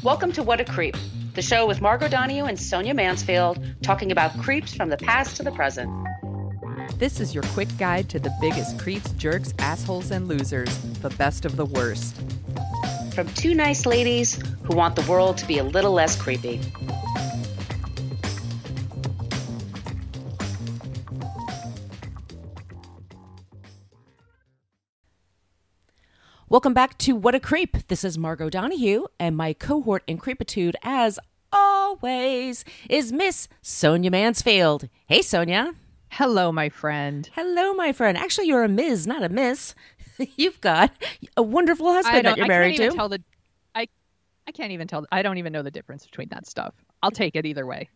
Welcome to What a Creep, the show with Margot Donahue and Sonia Mansfield talking about creeps from the past to the present. This is your quick guide to the biggest creeps, jerks, assholes, and losers, the best of the worst. From two nice ladies who want the world to be a little less creepy. Welcome back to What a Creep. This is Margot Donahue, and my cohort in creepitude, as always, is Miss Sonia Mansfield. Hey, Sonia. Hello, my friend. Hello, my friend. Actually, you're a Ms., not a Miss. You've got a wonderful husband that you're married to. I can't even tell. I don't even know the difference between that stuff. I'll take it either way.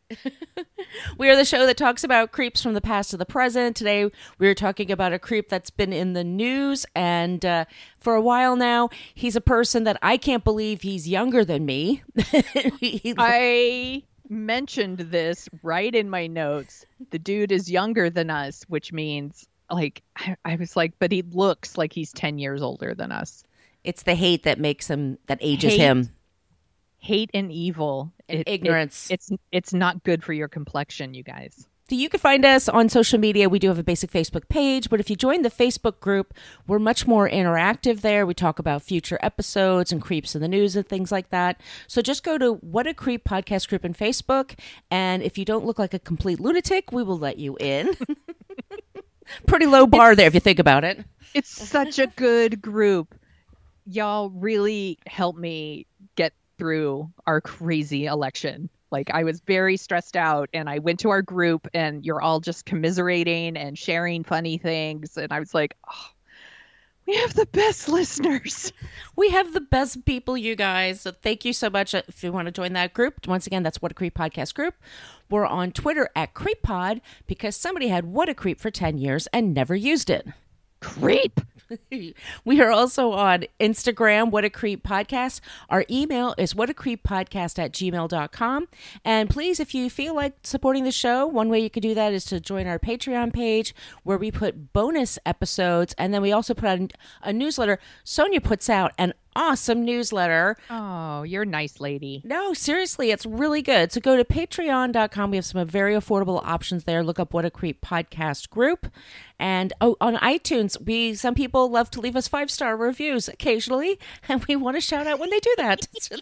We are the show that talks about creeps from the past to the present. Today, we're talking about a creep that's been in the news. And for a while now, he's a person that I can't believe he's younger than me. I mentioned this right in my notes. The dude is younger than us, which means, like, I was like, but he looks like he's 10 years older than us. It's the hate that makes him, that ages him. Hate and evil. Ignorance. It's not good for your complexion, you guys. So you can find us on social media. We do have a basic Facebook page, but if you join the Facebook group, we're much more interactive there. We talk about future episodes and creeps in the news and things like that. So just go to What a Creep podcast group in Facebook, and if you don't look like a complete lunatic, we will let you in. Pretty low bar there if you think about it. It's such a good group. Y'all really helped me get through our crazy election. Like, I was very stressed out, and I went to our group, and you're all just commiserating and sharing funny things. And I was like, oh, we have the best listeners. We have the best people, you guys. So thank you so much. If you want to join that group, once again, that's What a Creep podcast group. We're on Twitter at CreepPod because somebody had What a Creep for 10 years and never used it. Creep. We are also on Instagram, What a Creep Podcast. Our email is whatacreeppodcast@gmail.com. And please, if you feel like supporting the show, one way you could do that is to join our Patreon page where we put bonus episodes. And then we also put out a newsletter. Sonia puts out an awesome newsletter. Oh, you're a nice lady. No, seriously, it's really good. So go to patreon.com. We have some very affordable options there. Look up What a Creep podcast group. And on iTunes, some people love to leave us 5-star reviews occasionally, and we want to shout out when they do that. So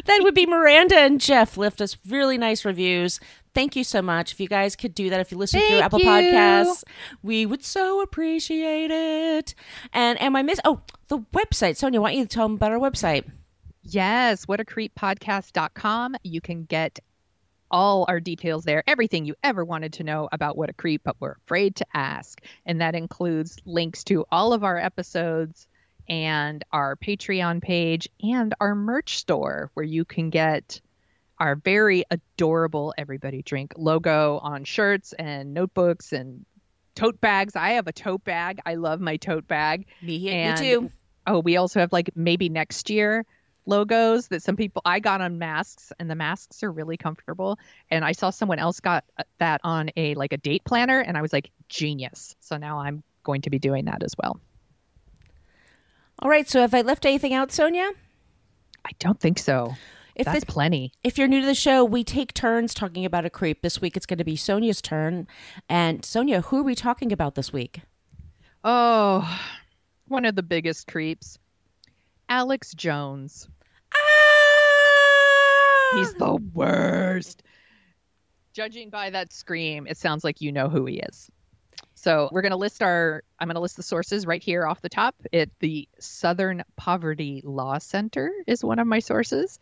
that would be Miranda and Jeff left us really nice reviews. Thank you so much. If you guys could do that, if you listen through Apple Podcasts, we would so appreciate it. And am I the website? Sonia, why don't you tell them about our website? Yes, whatacreeppodcast.com. You can get all our details there, everything you ever wanted to know about What a Creep, but we're afraid to ask. And that includes links to all of our episodes and our Patreon page and our merch store where you can get our very adorable Everybody Drink logo on shirts and notebooks and tote bags. I have a tote bag. I love my tote bag. Me too. Oh, we also have like maybe next year logos that some people, I got on masks, and the masks are really comfortable. And I saw someone else got that on a date planner, and I was like, genius. So now I'm going to be doing that as well. All right. So have I left anything out, Sonia? I don't think so. That's plenty. If you're new to the show, we take turns talking about a creep. This week, it's going to be Sonia's turn. And Sonia, who are we talking about this week? Oh, one of the biggest creeps, Alex Jones. He's the worst. Judging by that scream, it sounds like you know who he is. So I'm going to list the sources right here off the top. The Southern Poverty Law Center is one of my sources.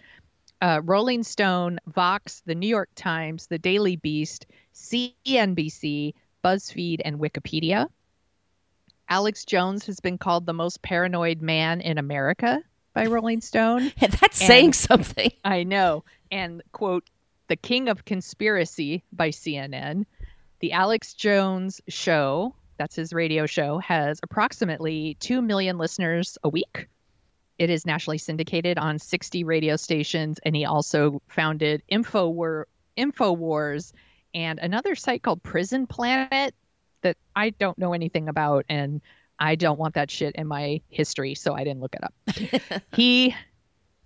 Rolling Stone, Vox, the New York Times, the Daily Beast, CNBC, BuzzFeed, and Wikipedia. Alex Jones has been called the most paranoid man in America by Rolling Stone. That's saying something. I know. And, quote, the king of conspiracy by CNN. The Alex Jones Show, that's his radio show, has approximately 2 million listeners a week. It is nationally syndicated on 60 radio stations, and he also founded InfoWars and another site called Prison Planet that I don't know anything about, and I don't want that shit in my history, so I didn't look it up. He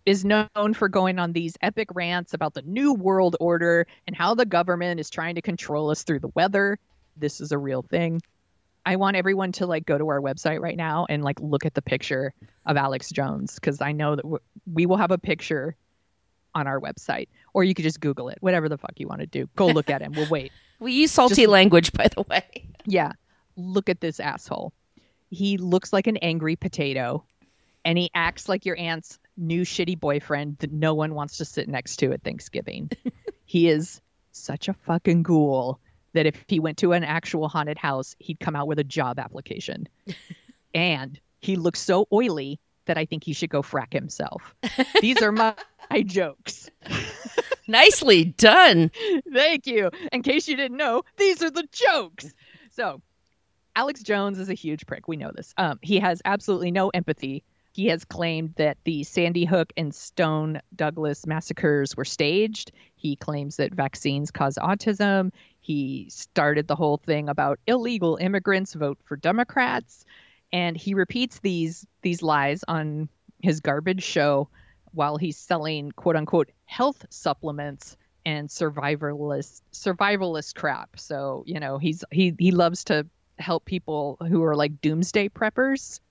is known for going on these epic rants about the new world order and how the government is trying to control us through the weather. This is a real thing. I want everyone to like go to our website right now and like look at the picture of Alex Jones, because I know that we will have a picture on our website, or you could just Google it, whatever the fuck you want to do. Go look at him. We'll wait. We use salty language, by the way. Yeah. Look at this asshole. He looks like an angry potato, and he acts like your aunt's new shitty boyfriend that no one wants to sit next to at Thanksgiving. He is such a fucking ghoul that if he went to an actual haunted house, he'd come out with a job application. And he looks so oily that I think he should go frack himself. These are my jokes. Nicely done. Thank you. In case you didn't know, these are the jokes. So Alex Jones is a huge prick. We know this. He has absolutely no empathy. He has claimed that the Sandy Hook and Stone Douglas massacres were staged. He claims that vaccines cause autism. He started the whole thing about illegal immigrants vote for Democrats. And he repeats these lies on his garbage show while he's selling quote unquote health supplements and survivalist crap. So, you know, he loves to help people who are like doomsday preppers.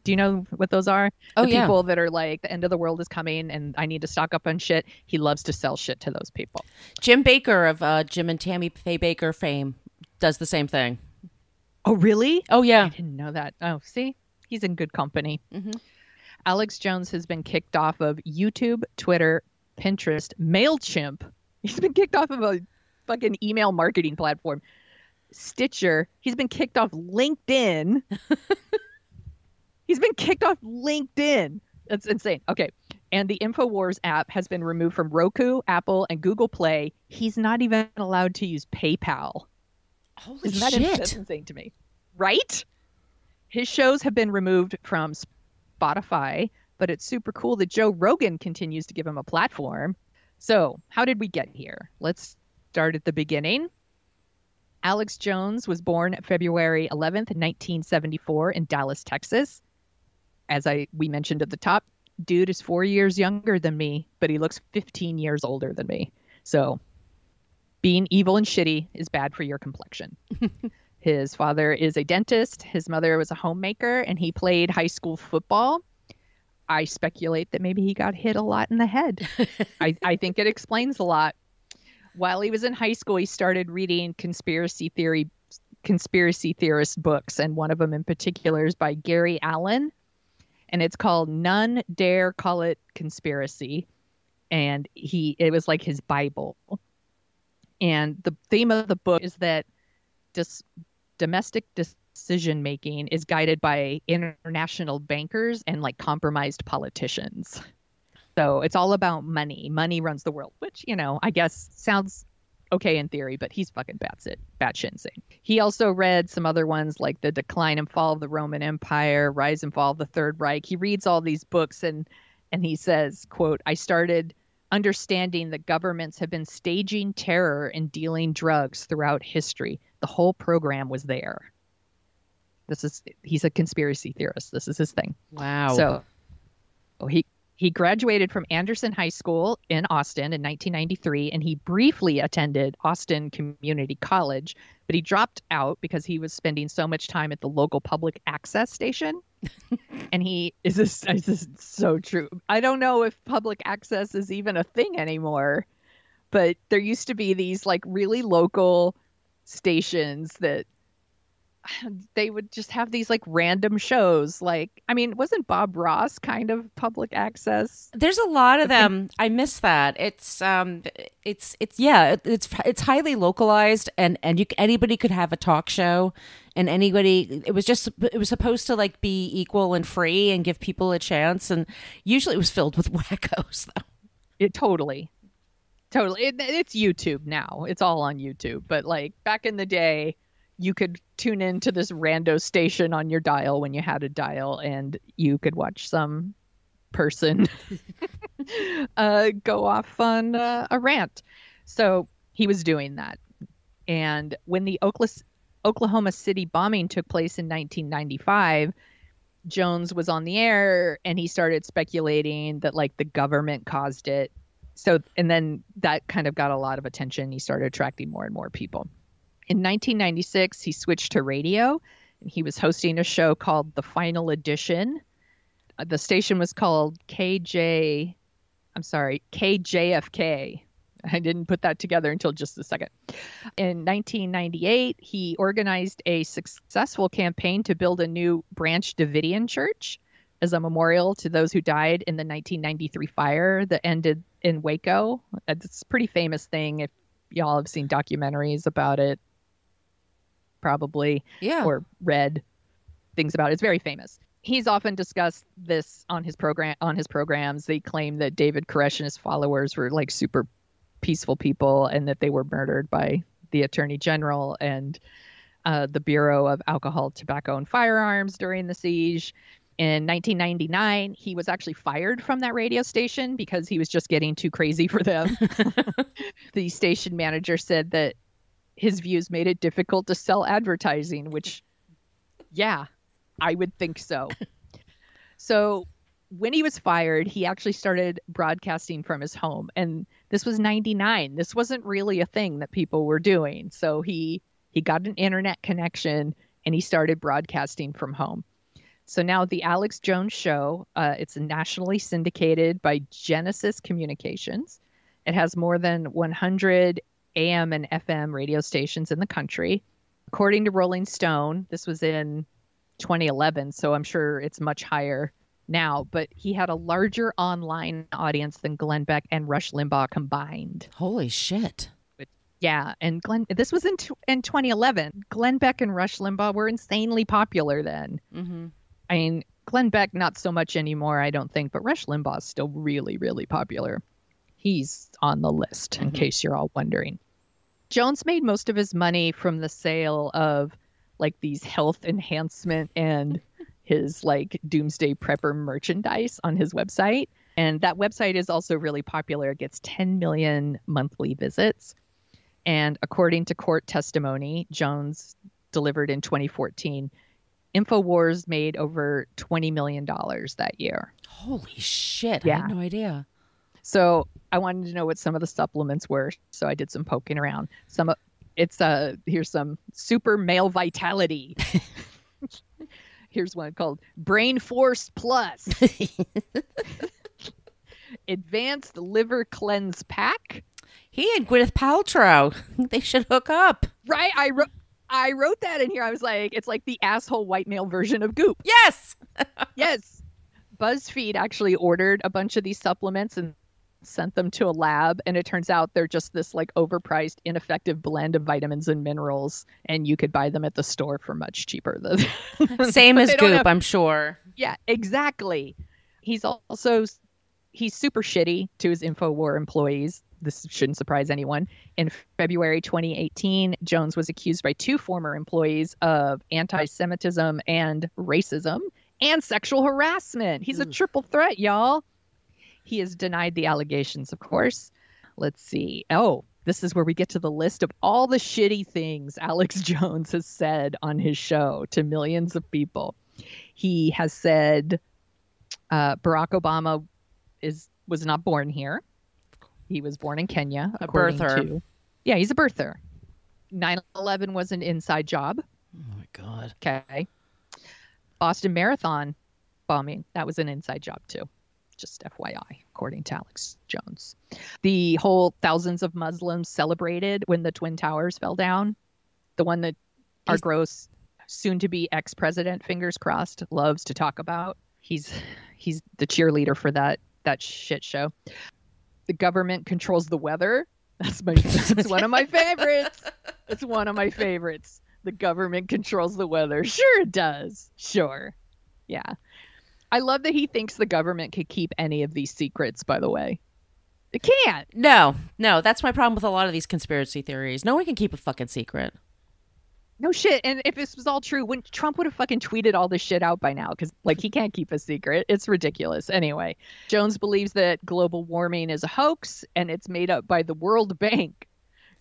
Do you know what those are? Oh, the yeah. people that are like, the end of the world is coming and I need to stock up on shit. He loves to sell shit to those people. Jim Baker of Jim and Tammy Faye Baker fame does the same thing. Oh, really? Oh, yeah. I didn't know that. Oh, see? He's in good company. Mm-hmm. Alex Jones has been kicked off of YouTube, Twitter, Pinterest, MailChimp. He's been kicked off of a fucking email marketing platform. Stitcher. He's been kicked off LinkedIn. He's been kicked off LinkedIn. That's insane. Okay. And the InfoWars app has been removed from Roku, Apple, and Google Play. He's not even allowed to use PayPal. Holy Isn't that shit. that's insane to me? Right? His shows have been removed from Spotify, but it's super cool that Joe Rogan continues to give him a platform. So how did we get here? Let's start at the beginning. Alex Jones was born February 11th, 1974 in Dallas, Texas. As we mentioned at the top, dude is 4 years younger than me, but he looks 15 years older than me. So being evil and shitty is bad for your complexion. His father is a dentist. His mother was a homemaker, and he played high school football. I speculate that maybe he got hit a lot in the head. I think it explains a lot. While he was in high school, he started reading conspiracy theorist books, and one of them in particular is by Gary Allen, and it's called None Dare Call It Conspiracy, and it was like his Bible. And the theme of the book is that domestic decision making is guided by international bankers and like compromised politicians. So it's all about money. Money runs the world, which, you know, I guess sounds okay in theory, but he's fucking batshit insane. He also read some other ones like The Decline and Fall of the Roman Empire, Rise and Fall of the Third Reich. He reads all these books and he says, quote, I started understanding that governments have been staging terror and dealing drugs throughout history. The whole program was there. He's a conspiracy theorist. This is his thing. Wow. So he graduated from Anderson High School in Austin in 1993, and he briefly attended Austin Community College, but he dropped out because he was spending so much time at the local public access station. And this is so true. I don't know if public access is even a thing anymore, but there used to be these like really local stations that they would just have these like random shows. Like, I mean, wasn't Bob Ross kind of public access? There's a lot of them. I miss that. It's highly localized, and anybody could have a talk show, and it was supposed to like be equal and free and give people a chance, and usually it was filled with wackos though. It totally. It's YouTube now. It's all on YouTube. But like back in the day, you could tune into this rando station on your dial when you had a dial, and you could watch some person go off on a rant. So he was doing that. And when the Oklahoma City bombing took place in 1995, Jones was on the air and he started speculating that like the government caused it. So, and then that kind of got a lot of attention. He started attracting more and more people. In 1996, he switched to radio and he was hosting a show called The Final Edition. The station was called KJFK. I didn't put that together until just a second. In 1998, he organized a successful campaign to build a new Branch Davidian church as a memorial to those who died in the 1993 fire that ended in Waco. It's a pretty famous thing if y'all have seen documentaries about it, probably, or read things about it. It's very famous. He's often discussed this on his programs. They claim that David Koresh and his followers were like super peaceful people and that they were murdered by the Attorney General and the Bureau of Alcohol, Tobacco, and Firearms during the siege. In 1999, he was actually fired from that radio station because he was just getting too crazy for them. The station manager said that his views made it difficult to sell advertising, which, yeah, I would think so. So when he was fired, he actually started broadcasting from his home. And this was 99. This wasn't really a thing that people were doing. So he got an internet connection and he started broadcasting from home. So now the Alex Jones Show, it's nationally syndicated by Genesis Communications. It has more than 100 AM and FM radio stations in the country. According to Rolling Stone, this was in 2011, so I'm sure it's much higher now, but he had a larger online audience than Glenn Beck and Rush Limbaugh combined. Holy shit. Yeah, and this was in 2011. Glenn Beck and Rush Limbaugh were insanely popular then. Mm-hmm. I mean, Glenn Beck, not so much anymore, I don't think, but Rush Limbaugh is still really, really popular. He's on the list, in case you're all wondering. Jones made most of his money from the sale of like these health enhancement and his like doomsday prepper merchandise on his website. And that website is also really popular. It gets 10 million monthly visits. And according to court testimony, Jones delivered in 2014, InfoWars made over $20 million that year. Holy shit. Yeah. I had no idea. So I wanted to know what some of the supplements were. So I did some poking around. Here's some Super Male Vitality. Here's one called Brain Force Plus. Advanced Liver Cleanse Pack. He and Gwyneth Paltrow. They should hook up. Right? I wrote that in here. I was like, it's like the asshole white male version of Goop. Yes. Yes. BuzzFeed actually ordered a bunch of these supplements and sent them to a lab, and it turns out they're just this like overpriced, ineffective blend of vitamins and minerals, and you could buy them at the store for much cheaper. Same as Goop, I'm sure. Yeah, exactly. He's super shitty to his InfoWar employees. This shouldn't surprise anyone. In February 2018, Jones was accused by 2 former employees of anti-Semitism and racism and sexual harassment. He's a triple threat, y'all. He has denied the allegations, of course. Let's see. Oh, this is where we get to the list of all the shitty things Alex Jones has said on his show to millions of people. He has said Barack Obama was not born here. He was born in Kenya. A birther. Yeah, he's a birther. 9/11 was an inside job. Oh, my God. Okay. Boston Marathon bombing, that was an inside job, too. Just FYI, according to Alex Jones. The whole thousands of Muslims celebrated when the Twin Towers fell down. The one that our gross, soon-to-be ex-president, fingers crossed, loves to talk about. He's the cheerleader for that shit show. The government controls the weather. That's one of my favorites. It's one of my favorites. The government controls the weather. Sure it does. Sure. Yeah. I love that he thinks the government could keep any of these secrets, by the way. It can't. No, that's my problem with a lot of these conspiracy theories. No one can keep a fucking secret. No shit. And if this was all true, Trump would have fucking tweeted all this shit out by now, because like he can't keep a secret. It's ridiculous. Anyway, Jones believes that global warming is a hoax and it's made up by the World Bank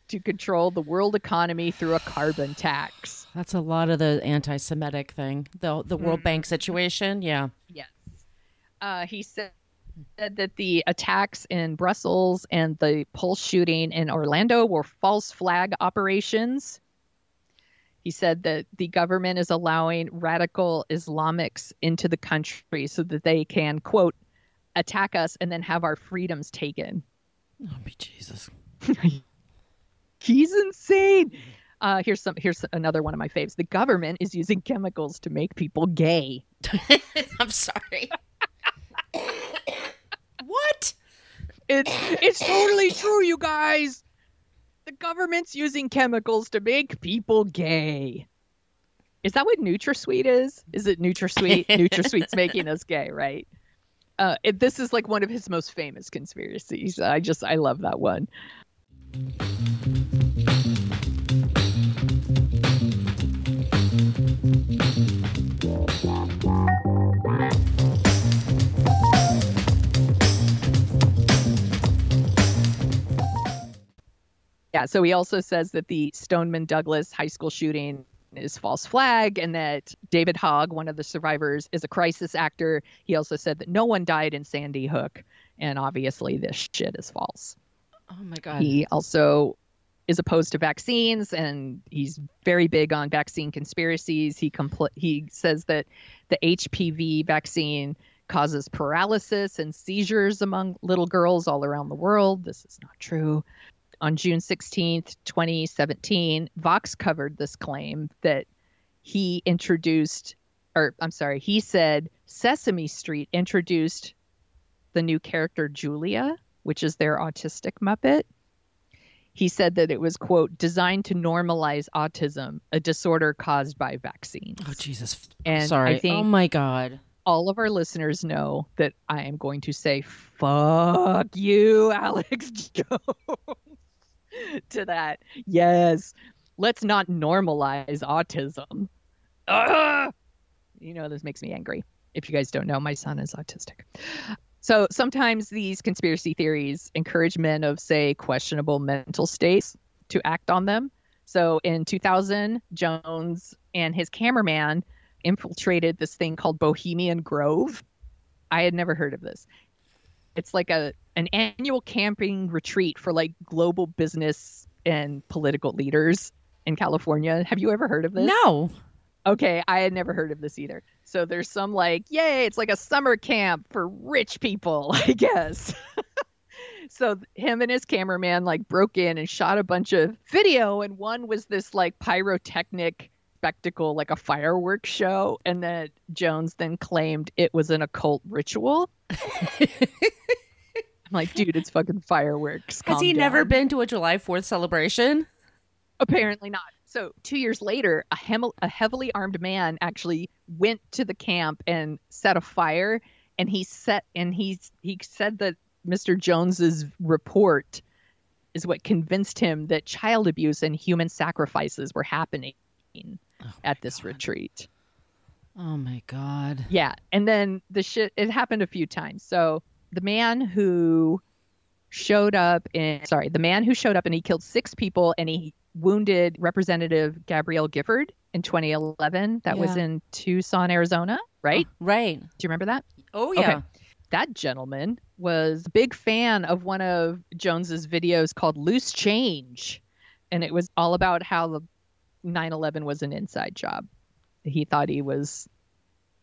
to control the world economy through a carbon tax. That's a lot of the anti-Semitic thing. The World Bank situation. Yeah. Yes. He said that the attacks in Brussels and the Pulse shooting in Orlando were false flag operations. He said that the government is allowing radical Islamics into the country so that they can, quote, attack us and then have our freedoms taken. Oh, me Jesus. He's insane. Here's another one of my faves. The government is using chemicals to make people gay. I'm sorry. What? It's totally true, you guys. The government's using chemicals to make people gay. Is that what NutraSweet is? Is it NutraSweet? NutraSweet's making us gay, right? This is like one of his most famous conspiracies. I love that one. Yeah, so he also says that the Stoneman Douglas high school shooting is false flag and that David Hogg, one of the survivors, is a crisis actor. He also said that no one died in Sandy Hook, and obviously this shit is false. Oh my God. He also is opposed to vaccines, and he's very big on vaccine conspiracies. He says that the HPV vaccine causes paralysis and seizures among little girls all around the world. This is not true. On June 16th, 2017, Vox covered this claim that he said Sesame Street introduced the new character Julia, which is their autistic Muppet. He said that it was, quote, designed to normalize autism, a disorder caused by vaccines. Oh, Jesus. And Sorry. I think Oh, my God. all of our listeners know that I am going to say, fuck you, Alex Jones. To that. Yes. Let's not normalize autism. Ugh! You know, this makes me angry. If you guys don't know, my son is autistic. So sometimes these conspiracy theories encourage men of, say, questionable mental states to act on them. So in 2000, Jones and his cameraman infiltrated this thing called Bohemian Grove. I had never heard of this. It's like an annual camping retreat for like global business and political leaders in California. Have you ever heard of this? No. Okay, I had never heard of this either. So there's some like, yay, it's like a summer camp for rich people, I guess. So him and his cameraman like broke in and shot a bunch of video, and one was this like pyrotechnic spectacle, like a fireworks show, and that Jones then claimed it was an occult ritual. I'm like, dude, it's fucking fireworks. Has he never been to a July 4th celebration? Apparently not. So 2 years later, a heavily armed man actually went to the camp and set a fire. And he said that Mr. Jones's report is what convinced him that child abuse and human sacrifices were happening at this retreat. Oh my God. Yeah. And then it happened a few times. So the man who showed up and he killed 6 people and he wounded Representative Gabrielle Gifford in 2011. That was in Tucson, Arizona, right? Right. Do you remember that? Oh, yeah. Okay. That gentleman was a big fan of one of Jones's videos called Loose Change. And it was all about how the 9/11 was an inside job. He thought he was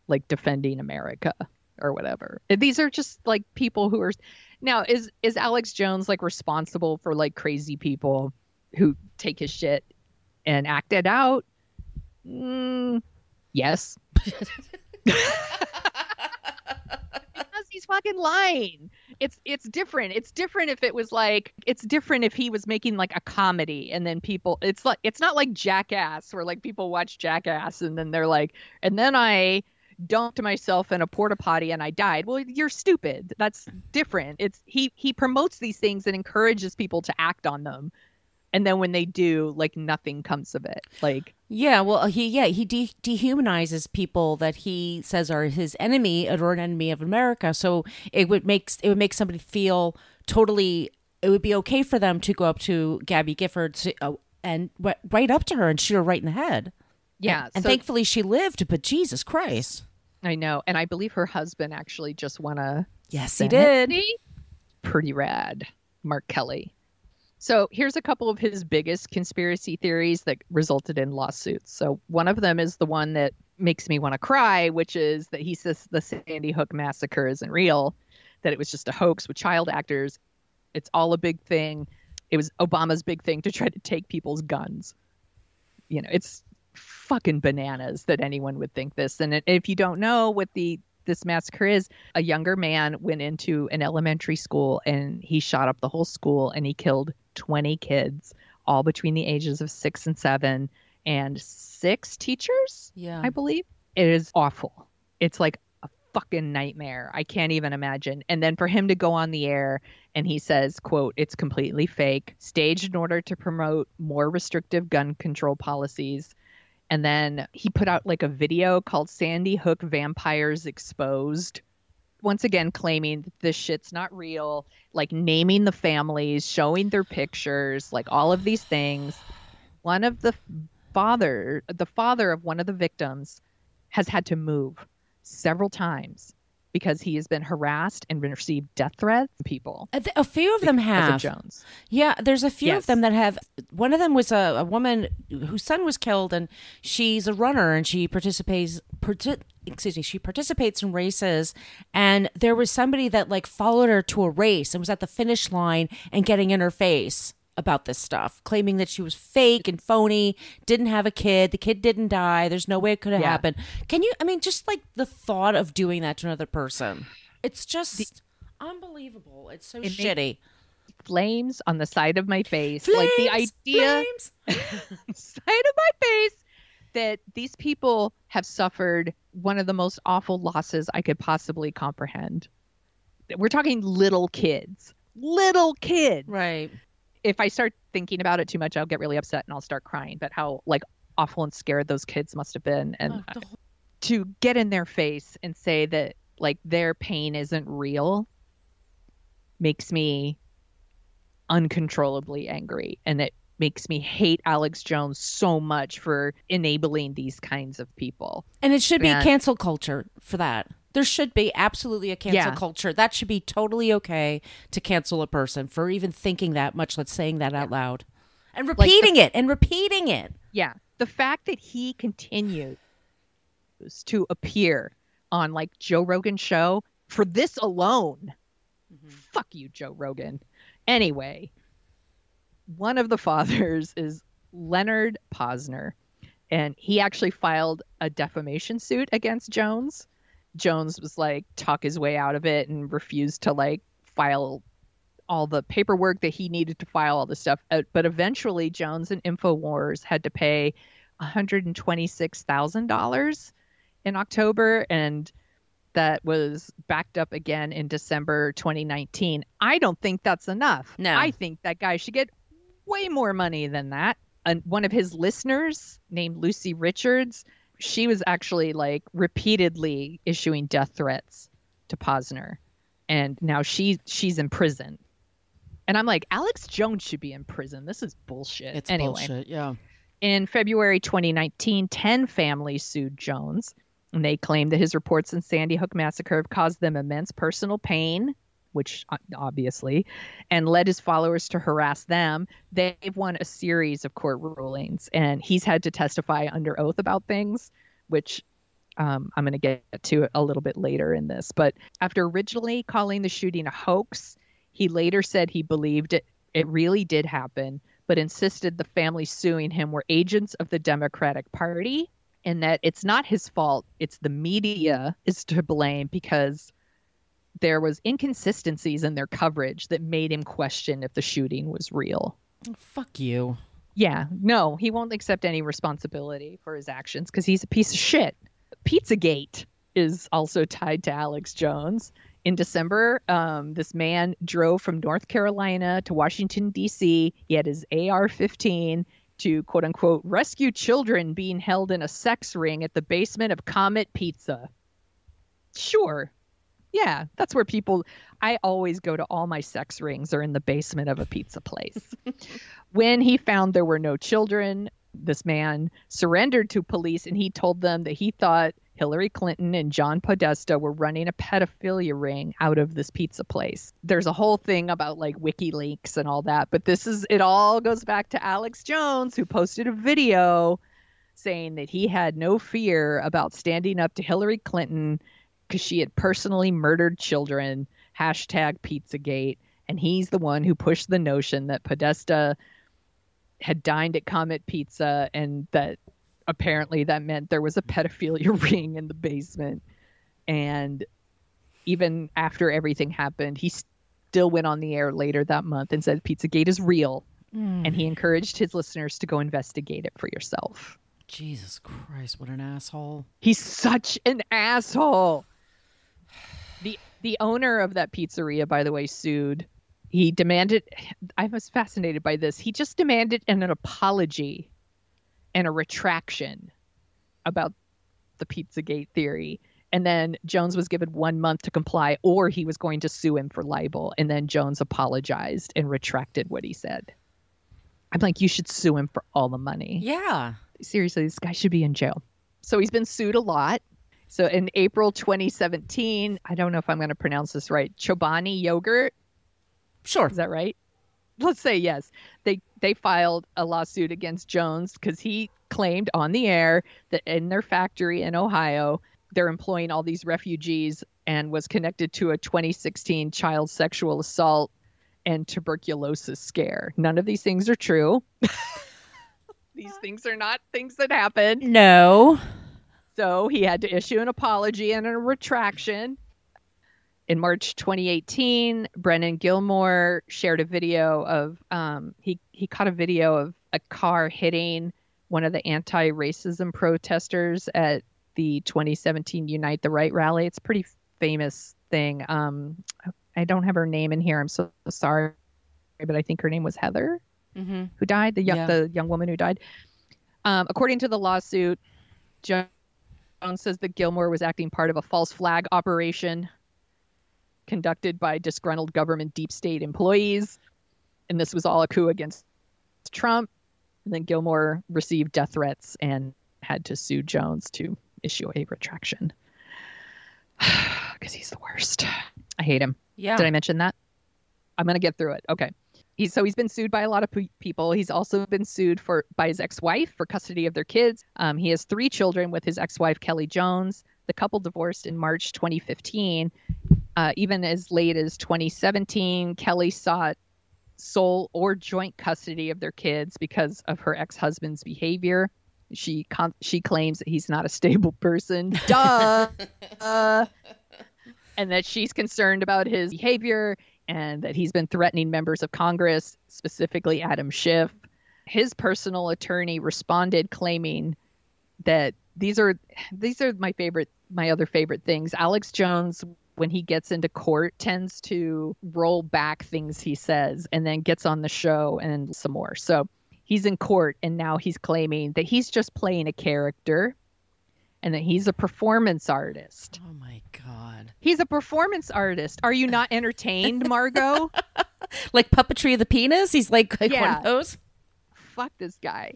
like defending America or whatever. These are just like people who are now is Alex Jones like responsible for like crazy people who take his shit and act it out? Yes. Because he's fucking lying. It's different. It's different if it was like, it's different if he was making like a comedy and then people, it's not like Jackass where like people watch Jackass and then they're like, and then I dunked myself in a porta potty and I died. Well, you're stupid. That's different. It's he promotes these things and encourages people to act on them. And then when they do, like nothing comes of it. Like, yeah, well, he dehumanizes people that he says are his enemy or an enemy of America. So it would make somebody feel totally. It would be okay for them to go up to Gabby Gifford and right up to her and shoot her right in the head. Yeah. And so thankfully she lived, but Jesus Christ. I know. And I believe her husband actually just won a Yes, he Senate did. seat. Pretty rad. Mark Kelly. So here's a couple of his biggest conspiracy theories that resulted in lawsuits. So one of them is the one that makes me want to cry, which is that he says the Sandy Hook massacre isn't real, that it was just a hoax with child actors. It's all a big thing. It was Obama's big thing to try to take people's guns. You know, it's fucking bananas that anyone would think this. And if you don't know what this massacre is, a younger man went into an elementary school and he shot up the whole school and he killed 20 kids, all between the ages of 6 and 7, and 6 teachers, I believe. It is awful. It's like a fucking nightmare. I can't even imagine. And then for him to go on the air and he says, quote, "It's completely fake, staged in order to promote more restrictive gun control policies." And then he put out like a video called Sandy Hook Vampires Exposed. Once again, claiming that this shit's not real, like naming the families, showing their pictures, like all of these things. One of the father of one of the victims has had to move several times because he has been harassed and received death threats from people. A few of them have. Of Jones. Yeah, there's a few Yes. of them that have. One of them was a woman whose son was killed, and she's a runner, and she participates in races. And there was somebody that like followed her to a race and was at the finish line and getting in her face about this stuff, claiming that she was fake and phony, didn't have a kid, the kid didn't die, there's no way it could have happened. Can you, I mean, just like the thought of doing that to another person, it's just unbelievable. It's so shitty. Flames on the side of my face. Flames, like the idea side of my face that these people have suffered one of the most awful losses I could possibly comprehend. We're talking little kids. Right. If I start thinking about it too much, I'll get really upset and I'll start crying. But how like awful and scared those kids must have been. And to get in their face and say that like their pain isn't real makes me uncontrollably angry. And it makes me hate Alex Jones so much for enabling these kinds of people. And it should be cancel culture for that. There should be absolutely a cancel culture. That should be totally okay to cancel a person for even thinking that, much less saying that out loud. And repeating it. Yeah. The fact that he continues to appear on like Joe Rogan's show for this alone. Fuck you, Joe Rogan. Anyway, one of the fathers is Leonard Posner, and he actually filed a defamation suit against Jones. Jones was like talk his way out of it and refused to like file all the paperwork that he needed to file all the stuff. But eventually Jones and InfoWars had to pay $126,000 in October, and that was backed up again in December 2019. I don't think that's enough. No. I think that guy should get way more money than that. And one of his listeners named Lucy Richards, she was actually like repeatedly issuing death threats to Posner. And now she's in prison. And I'm like, Alex Jones should be in prison. This is bullshit. It's anyway, bullshit, yeah. In February 2019, 10 families sued Jones. And they claimed that his reports in Sandy Hook massacre have caused them immense personal pain, which obviously, and led his followers to harass them. They've won a series of court rulings, and he's had to testify under oath about things, which I'm going to get to a little bit later in this. But after originally calling the shooting a hoax, he later said he believed it really did happen, but insisted the families suing him were agents of the Democratic Party, and that it's not his fault. It's the media is to blame because there was inconsistencies in their coverage that made him question if the shooting was real. Fuck you. Yeah, no, he won't accept any responsibility for his actions because he's a piece of shit. Pizzagate is also tied to Alex Jones. In December, this man drove from North Carolina to Washington, D.C. He had his AR-15 to, quote unquote, rescue children being held in a sex ring at the basement of Comet Pizza. Sure. Yeah, that's where I always go to all my sex rings are in the basement of a pizza place. When he found there were no children, This man surrendered to police, and he told them that he thought Hillary Clinton and John Podesta were running a pedophilia ring out of this pizza place. There's a whole thing about like WikiLeaks and all that, but it all goes back to Alex Jones, who posted a video saying that he had no fear about standing up to Hillary Clinton because she had personally murdered children, #Pizzagate. And he's the one who pushed the notion that Podesta had dined at Comet Pizza, and that apparently that meant there was a pedophilia ring in the basement. And even after everything happened, he still went on the air later that month and said Pizzagate is real. And he encouraged his listeners to go investigate it for yourself. Jesus Christ, what an asshole. He's such an asshole. The owner of that pizzeria, by the way, sued. He demanded, I was fascinated by this. He just demanded an apology and a retraction about the Pizzagate theory. And then Jones was given 1 month to comply, or he was going to sue him for libel. And then Jones apologized and retracted what he said. I'm like, you should sue him for all the money. Yeah. Seriously, this guy should be in jail. So he's been sued a lot. So in April 2017, I don't know if I'm going to pronounce this right, Chobani Yogurt. Sure. Is that right? Let's say yes. They filed a lawsuit against Jones because he claimed on the air that in their factory in Ohio, they're employing all these refugees, and was connected to a 2016 child sexual assault and tuberculosis scare. None of these things are true. These things are not things that happened. No. So he had to issue an apology and a retraction. In March 2018, Brennan Gilmore shared a video of, he caught a video of a car hitting one of the anti-racism protesters at the 2017 Unite the Right rally. It's a pretty famous thing. I don't have her name in here. I'm so sorry, but I think her name was Heather, who died, the young woman who died. According to the lawsuit, Jones says that Gilmore was acting part of a false flag operation conducted by disgruntled government deep state employees. And this was all a coup against Trump. And then Gilmore received death threats and had to sue Jones to issue a retraction. Because he's the worst. I hate him. Yeah. Did I mention that? I'm going to get through it. Okay. He's been sued by a lot of people. He's also been sued by his ex-wife for custody of their kids. He has 3 children with his ex-wife, Kelly Jones. The couple divorced in March 2015. Even as late as 2017, Kelly sought sole or joint custody of their kids because of her ex-husband's behavior. She claims that he's not a stable person. Duh. And that she's concerned about his behavior and that he's been threatening members of Congress, specifically Adam Schiff. His personal attorney responded claiming that these are my other favorite things. Alex Jones, when he gets into court, tends to roll back things he says and then gets on the show and some more. So he's in court and now he's claiming that he's just playing a character and that he's a performance artist. Oh my God. He's a performance artist. Are you not entertained, Margot? Like puppetry of the penis? He's like one of those? Fuck this guy.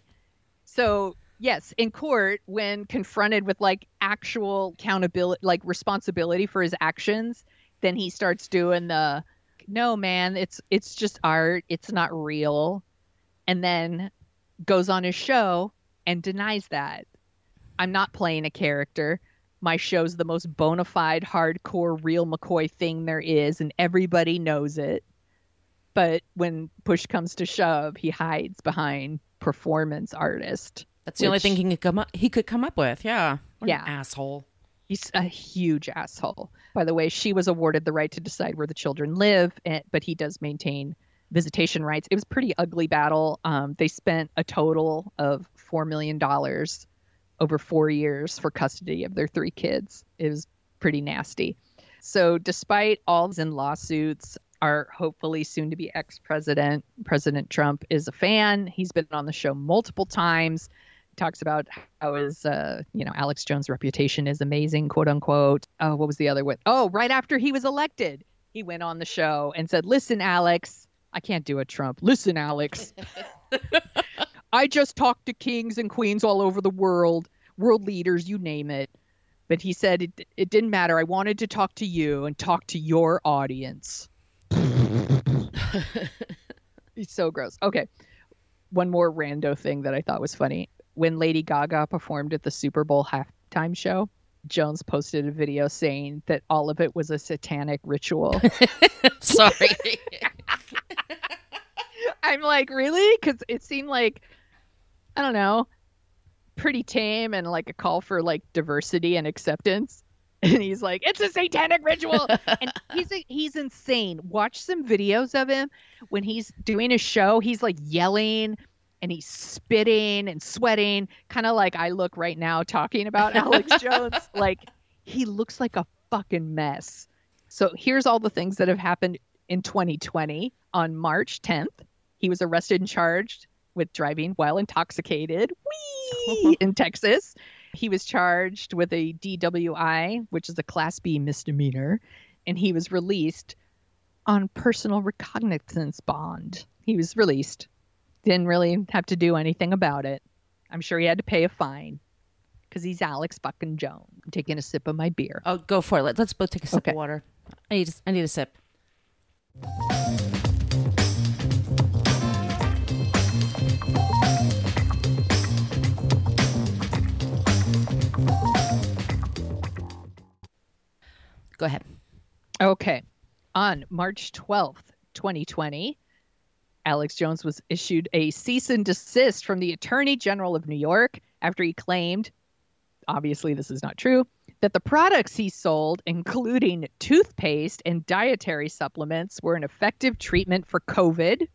So yes, in court, when confronted with like actual accountability, like responsibility for his actions, then he starts doing the, no man, it's just art. It's not real. And then goes on his show and denies that. I'm not playing a character. My show's the most bona fide, hardcore, real McCoy thing there is, and everybody knows it. But when push comes to shove, he hides behind performance artist. That's the only thing he could come up with. Yeah. What an asshole. He's a huge asshole. By the way, she was awarded the right to decide where the children live, but he does maintain visitation rights. It was a pretty ugly battle. They spent a total of $4 million over 4 years for custody of their 3 kids. It was pretty nasty. So despite all these lawsuits, our hopefully soon to be ex-president, President Trump, is a fan. He's been on the show multiple times. Talks about how his, Alex Jones' reputation is amazing, quote unquote. Oh, what was the other one? Oh, right after he was elected, he went on the show and said, listen, Alex, I can't do a Trump. Listen, Alex. I just talked to kings and queens all over the world, world leaders, you name it. But he said it didn't matter. I wanted to talk to you and talk to your audience. He's so gross. Okay. One more rando thing that I thought was funny. When Lady Gaga performed at the Super Bowl halftime show, Jones posted a video saying that all of it was a satanic ritual. Sorry. I'm like, really? Because it seemed like, I don't know, pretty tame and like a call for like diversity and acceptance. And he's like, it's a satanic ritual. And he's insane. Watch some videos of him when he's doing a show. He's like yelling and he's spitting and sweating, kind of like I look right now talking about Alex Jones. Like, he looks like a fucking mess. So here's all the things that have happened in 2020. On March 10th, he was arrested and charged with driving while intoxicated in Texas. He was charged with a DWI, which is a Class B misdemeanor, and he was released on personal recognizance bond. He was released. Didn't really have to do anything about it. I'm sure he had to pay a fine because he's Alex fucking Jones. I'm taking a sip of my beer. Oh, go for it. Let's both take a sip of water. I need a sip. Go ahead. Okay. On March 12th, 2020, Alex Jones was issued a cease and desist from the Attorney General of New York after he claimed, obviously this is not true, that the products he sold, including toothpaste and dietary supplements, were an effective treatment for COVID.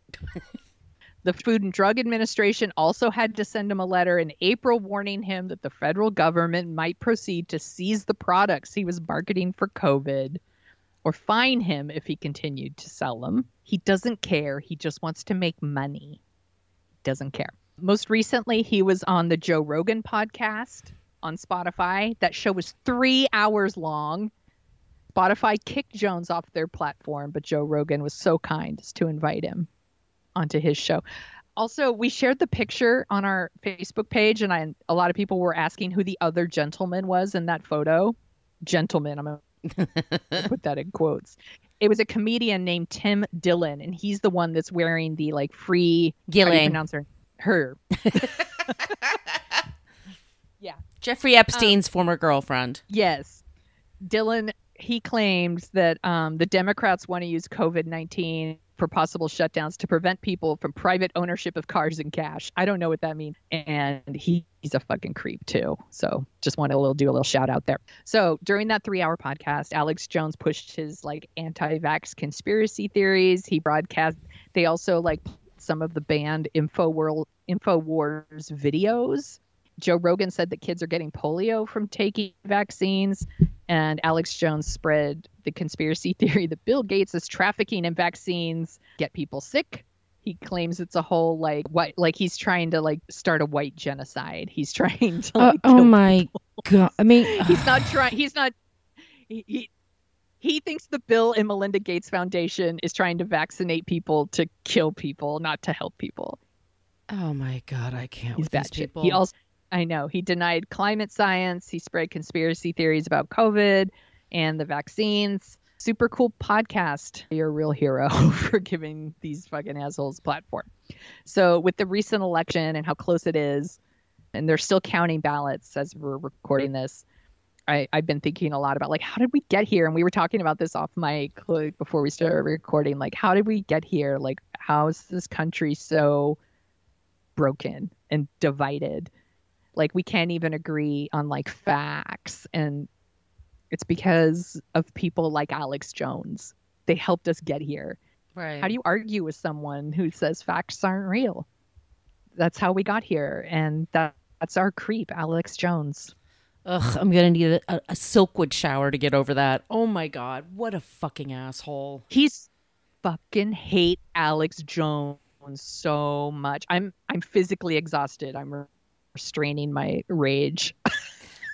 The Food and Drug Administration also had to send him a letter in April warning him that the federal government might proceed to seize the products he was marketing for COVID or fine him if he continued to sell them. He doesn't care. He just wants to make money. Doesn't care. Most recently, he was on the Joe Rogan podcast on Spotify. That show was 3 hours long. Spotify kicked Jones off their platform, but Joe Rogan was so kind as to invite him onto his show. Also, we shared the picture on our Facebook page, and a lot of people were asking who the other gentleman was in that photo. Gentleman, I'm going to put that in quotes. It was a comedian named Tim Dillon, and he's the one that's wearing the like free Ghislaine. Her. Yeah. Jeffrey Epstein's former girlfriend. Yes. Dillon, he claims that the Democrats want to use COVID-19 for possible shutdowns to prevent people from private ownership of cars and cash. I don't know what that means. And he's a fucking creep too. So just want to do a little shout out there. So during that 3-hour podcast, Alex Jones pushed his like anti-vax conspiracy theories. He broadcast. They also like some of the banned InfoWars videos. Joe Rogan said that kids are getting polio from taking vaccines. And Alex Jones spread the conspiracy theory that Bill Gates is trafficking in vaccines, get people sick. He claims it's a whole like he's trying to like start a white genocide. He's trying to like, oh my God. I mean, he's not trying. He's not. He thinks the Bill and Melinda Gates Foundation is trying to vaccinate people to kill people, not to help people. Oh my God, I can't. He's with bad these shit. people. He also, I know, he denied climate science. He spread conspiracy theories about COVID and the vaccines. Super cool podcast. You're a real hero for giving these fucking assholes a platform. So with the recent election and how close it is, and they're still counting ballots as we're recording this, I've been thinking a lot about like, how did we get here? And we were talking about this off mic like, before we started recording. Like, how did we get here? Like, how is this country so broken and divided? Like, we can't even agree on like facts. And it's because of people like Alex Jones. They helped us get here. Right. How do you argue with someone who says facts aren't real? That's how we got here. And that's our creep, Alex Jones. Ugh, I'm going to need a Silkwood shower to get over that. Oh my God. What a fucking asshole. He's fucking hate Alex Jones so much. I'm physically exhausted. I'm restraining my rage.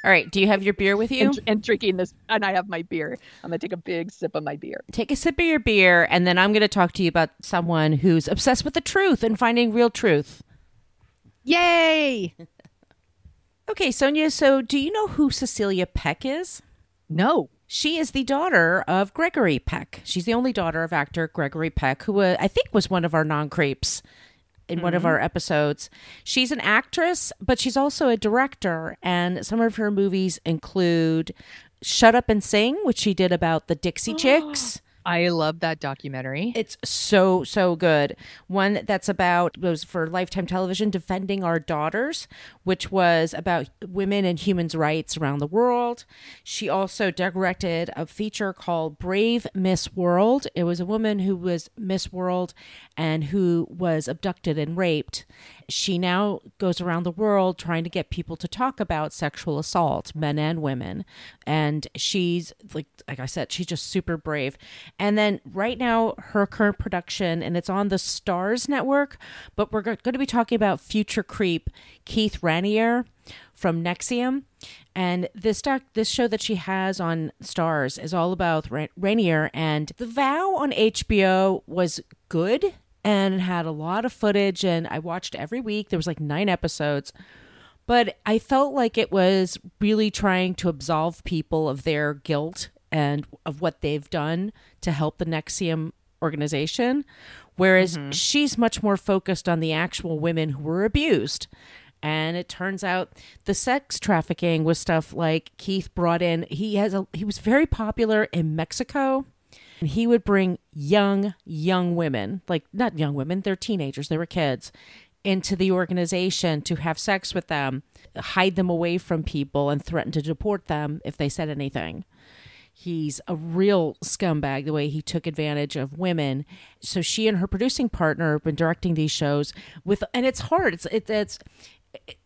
All right. Do you have your beer with you? and drinking this. And I have my beer. I'm going to take a big sip of my beer. Take a sip of your beer, and then I'm going to talk to you about someone who's obsessed with the truth and finding real truth. Yay! Okay, Sonia, so do you know who Cecilia Peck is? No. She is the daughter of Gregory Peck. She's the only daughter of actor Gregory Peck, who I think was one of our non-creeps in one of our episodes. She's an actress, but she's also a director, and some of her movies include Shut Up and Sing, which she did about the Dixie Chicks. I love that documentary. It's so, so good. One that's about, was for Lifetime Television, Defending Our Daughters, which was about women and humans' rights around the world. She also directed a feature called Brave Miss World. It was a woman who was Miss World and who was abducted and raped. She now goes around the world trying to get people to talk about sexual assault, men and women. And she's, like I said, she's just super brave. And then right now, her current production, and it's on the Starz network, but we're going to be talking about future creep Keith Raniere from NXIVM. And this show that she has on Starz is all about Raniere. And The Vow on HBO was good and had a lot of footage, and I watched every week. There was like 9 episodes. But I felt like it was really trying to absolve people of their guilt and of what they've done to help the NXIVM organization, whereas she's much more focused on the actual women who were abused. And it turns out the sex trafficking was stuff like Keith brought in. He was very popular in Mexico. And he would bring young women, like not young women, they're teenagers, they were kids, into the organization to have sex with them, hide them away from people, and threaten to deport them if they said anything. He's a real scumbag, the way he took advantage of women. So she and her producing partner have been directing these shows and it's hard. It's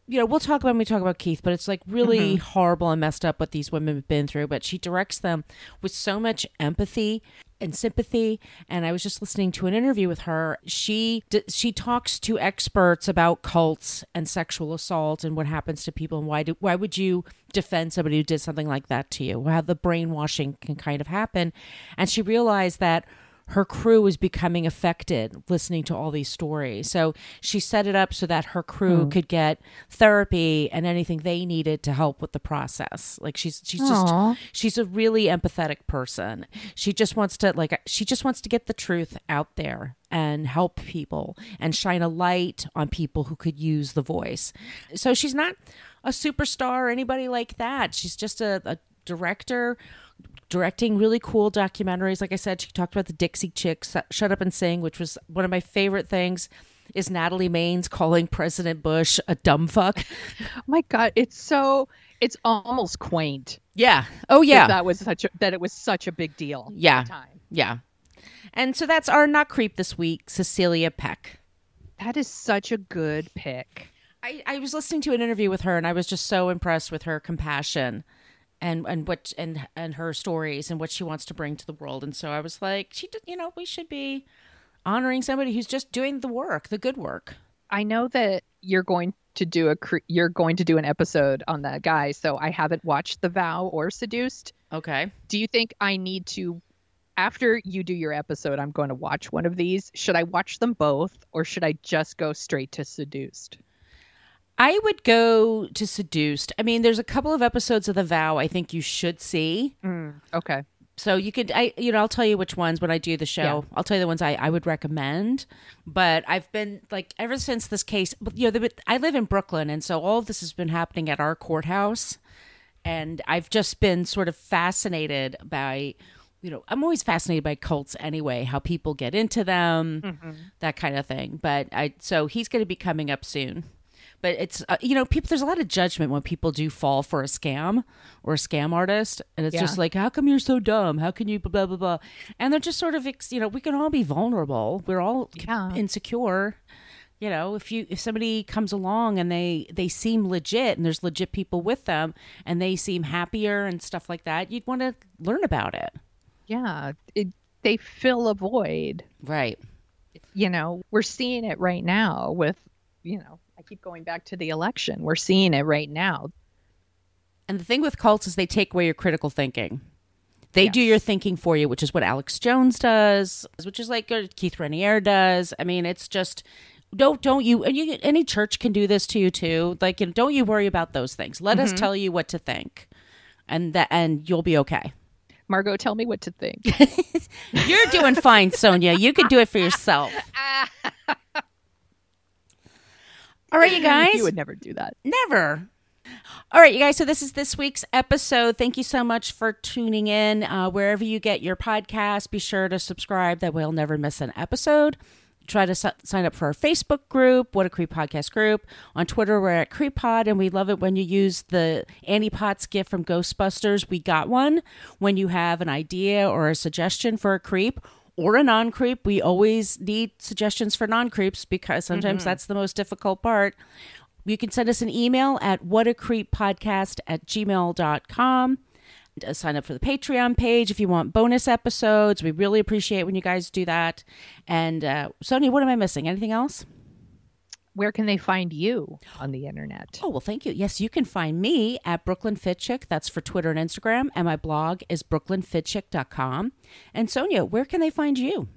you know, we'll talk about when we talk about Keith, but it's like really horrible and messed up what these women have been through. But she directs them with so much empathy and sympathy. And I was just listening to an interview with her. She talks to experts about cults and sexual assault and what happens to people, and why would you defend somebody who did something like that to you? How the brainwashing can kind of happen. And she realized that her crew was becoming affected listening to all these stories. So she set it up so that her crew could get therapy and anything they needed to help with the process. Like she's a really empathetic person. She just wants to get the truth out there and help people and shine a light on people who could use the voice. So she's not a superstar or anybody like that. She's just a director directing really cool documentaries. Like I said, she talked about the Dixie Chicks, Shut Up and Sing, which was one of my favorite things, is Natalie Maines calling President Bush a dumb fuck. Oh my God, it's almost quaint. Yeah. Oh yeah. That it was such a big deal. Yeah. At the time. Yeah. And so that's our Not Creep this week, Cecilia Peck. That is such a good pick. I was listening to an interview with her, and I was just so impressed with her compassion and her stories and what she wants to bring to the world. And so I was like, we should be honoring somebody who's just doing the work, the good work. I know that you're going to do an episode on that guy, so I haven't watched The Vow or Seduced. Okay. Do you think I need to, after you do your episode, I'm going to watch one of these? Should I watch them both, or should I just go straight to Seduced? I would go to Seduced. I mean, there's a couple of episodes of The Vow I think you should see. Okay. So you could, I'll tell you which ones when I do the show. Yeah. I'll tell you the ones I would recommend. But I've been, like, ever since this case, I live in Brooklyn, and so all of this has been happening at our courthouse. And I've just been sort of fascinated by, I'm always fascinated by cults anyway, how people get into them, that kind of thing. But so he's going to be coming up soon. But it's, people, there's a lot of judgment when people do fall for a scam or a scam artist. And it's just like, how come you're so dumb? How can you blah, blah, blah? And they're just sort of, we can all be vulnerable. We're all insecure. If somebody comes along and they seem legit and there's legit people with them and they seem happier and stuff like that, you'd want to learn about it. Yeah. They fill a void. Right. We're seeing it right now with, I keep going back to the election. We're seeing it right now. And the thing with cults is they take away your critical thinking. They do your thinking for you, which is what Alex Jones does, which is like Keith Raniere does. I mean, it's just Don't you, any church can do this to you too. Like, don't you worry about those things. Let us tell you what to think, and you'll be okay. Margot, tell me what to think. You're doing fine, Sonia. You can do it for yourself. All right, you guys. You would never do that. Never. All right, you guys. So this is this week's episode. Thank you so much for tuning in. Wherever you get your podcast, be sure to subscribe. That way you'll never miss an episode. Try to sign up for our Facebook group, What a Creep Podcast group. On Twitter, we're at CreepPod, and we love it when you use the Annie Potts gift from Ghostbusters. We got one. When you have an idea or a suggestion for a creep or a non-creep, we always need suggestions for non-creeps because sometimes that's the most difficult part. You can send us an email at whatacreeppodcast@gmail.com. Sign up for the Patreon page if you want bonus episodes. We really appreciate when you guys do that. And Sonia, what am I missing? Anything else? Where can they find you on the internet? Oh, well, thank you. Yes, you can find me at Brooklyn Fit Chick. That's for Twitter and Instagram. And my blog is brooklynfitchick.com. And Sonia, where can they find you?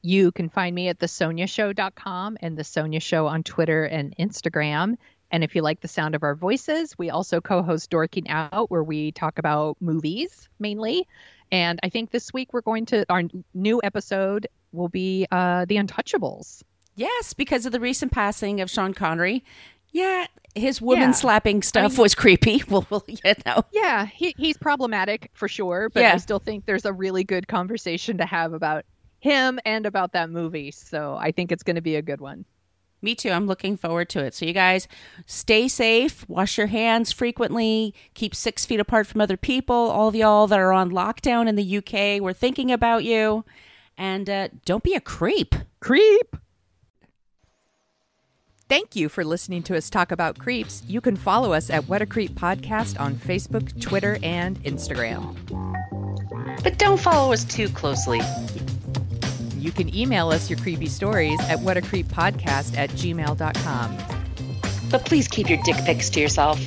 You can find me at thesoniashow.com and The Sonia Show on Twitter and Instagram. And if you like the sound of our voices, we also co-host Dorking Out, where we talk about movies mainly. And I think this week our new episode will be The Untouchables. Yes, because of the recent passing of Sean Connery. Yeah, his woman slapping stuff was creepy. Well, Yeah, he's problematic for sure, but I still think there's a really good conversation to have about him and about that movie. So I think it's going to be a good one. Me too. I'm looking forward to it. So you guys stay safe, wash your hands frequently, keep 6 feet apart from other people. All of y'all that are on lockdown in the UK, we're thinking about you. And don't be a creep. Creep! Thank you for listening to us talk about creeps. You can follow us at What a Creep Podcast on Facebook, Twitter, and Instagram. But don't follow us too closely. You can email us your creepy stories at whatacreeppodcast@gmail.com. But please keep your dick pics to yourself.